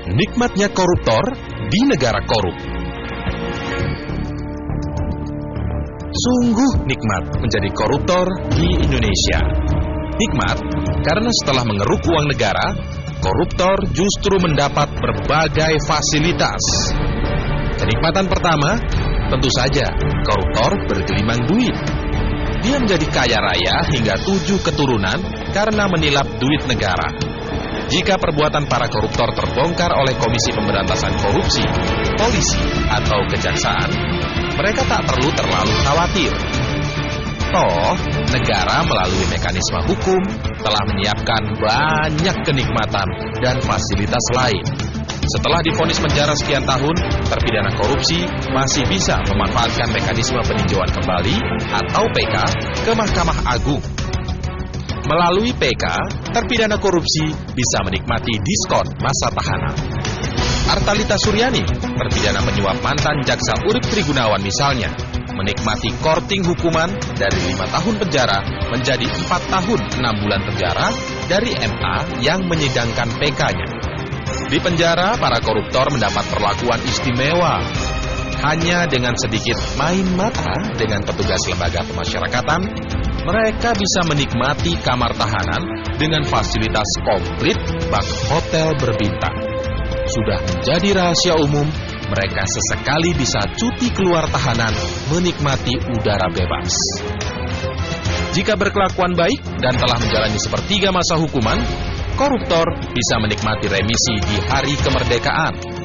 Nikmatnya koruptor di negara korup. Sungguh nikmat menjadi koruptor di Indonesia. Nikmat karena setelah mengeruk uang negara, koruptor justru mendapat berbagai fasilitas. Kenikmatan pertama, tentu saja koruptor bergelimang duit. Dia menjadi kaya raya hingga 7 keturunan karena menilap duit negara. Jika perbuatan para koruptor terbongkar oleh Komisi Pemberantasan Korupsi, polisi, atau kejaksaan, mereka tak perlu terlalu khawatir. Toh, negara melalui mekanisme hukum telah menyiapkan banyak kenikmatan dan fasilitas lain. Setelah divonis penjara sekian tahun, terpidana korupsi masih bisa memanfaatkan mekanisme peninjauan kembali atau PK ke Mahkamah Agung. Melalui PK, terpidana korupsi bisa menikmati diskon masa tahanan. Artalita Suryani, terpidana penyuap mantan Jaksa Urip Trigunawan misalnya, menikmati korting hukuman dari 5 tahun penjara menjadi 4 tahun 6 bulan penjara dari MA yang menyidangkan PK-nya. Di penjara, para koruptor mendapat perlakuan istimewa. Hanya dengan sedikit main mata dengan petugas lembaga pemasyarakatan, mereka bisa menikmati kamar tahanan dengan fasilitas komplit bak hotel berbintang. Sudah menjadi rahasia umum, mereka sesekali bisa cuti keluar tahanan menikmati udara bebas. Jika berkelakuan baik dan telah menjalani sepertiga masa hukuman, koruptor bisa menikmati remisi di hari kemerdekaan.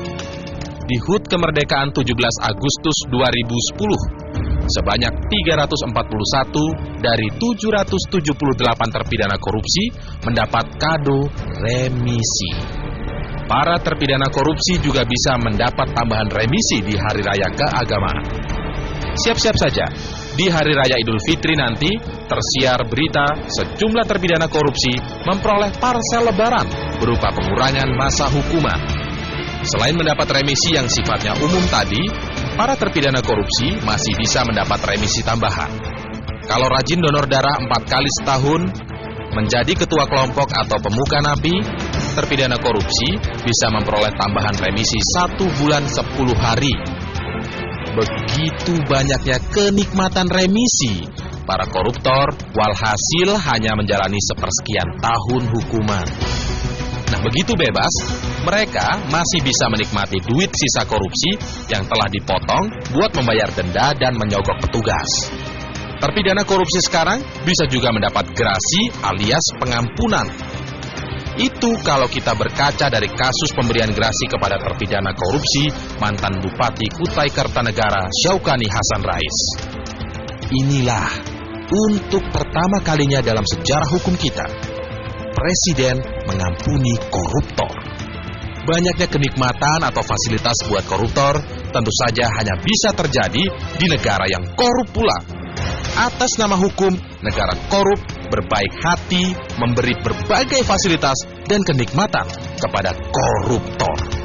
Di HUT kemerdekaan 17 Agustus 2010, sebanyak 341 dari 778 terpidana korupsi mendapat kado remisi. Para terpidana korupsi juga bisa mendapat tambahan remisi di hari raya keagamaan. Siap-siap saja, di hari raya Idul Fitri nanti tersiar berita sejumlah terpidana korupsi memperoleh parsel lebaran berupa pengurangan masa hukuman. Selain mendapat remisi yang sifatnya umum tadi, para terpidana korupsi masih bisa mendapat remisi tambahan. Kalau rajin donor darah 4 kali setahun, menjadi ketua kelompok atau pemuka napi, terpidana korupsi bisa memperoleh tambahan remisi 1 bulan 10 hari. Begitu banyaknya kenikmatan remisi, para koruptor walhasil hanya menjalani sepersekian tahun hukuman. Nah, begitu bebas, mereka masih bisa menikmati duit sisa korupsi yang telah dipotong buat membayar denda dan menyogok petugas. Terpidana korupsi sekarang bisa juga mendapat grasi alias pengampunan. Itu kalau kita berkaca dari kasus pemberian grasi kepada terpidana korupsi mantan Bupati Kutai Kartanegara Syaukani Hasan Rais. Inilah untuk pertama kalinya dalam sejarah hukum kita, Presiden mengampuni koruptor. Banyaknya kenikmatan atau fasilitas buat koruptor tentu saja hanya bisa terjadi di negara yang korup pula. Atas nama hukum, negara korup berbaik hati memberi berbagai fasilitas dan kenikmatan kepada koruptor.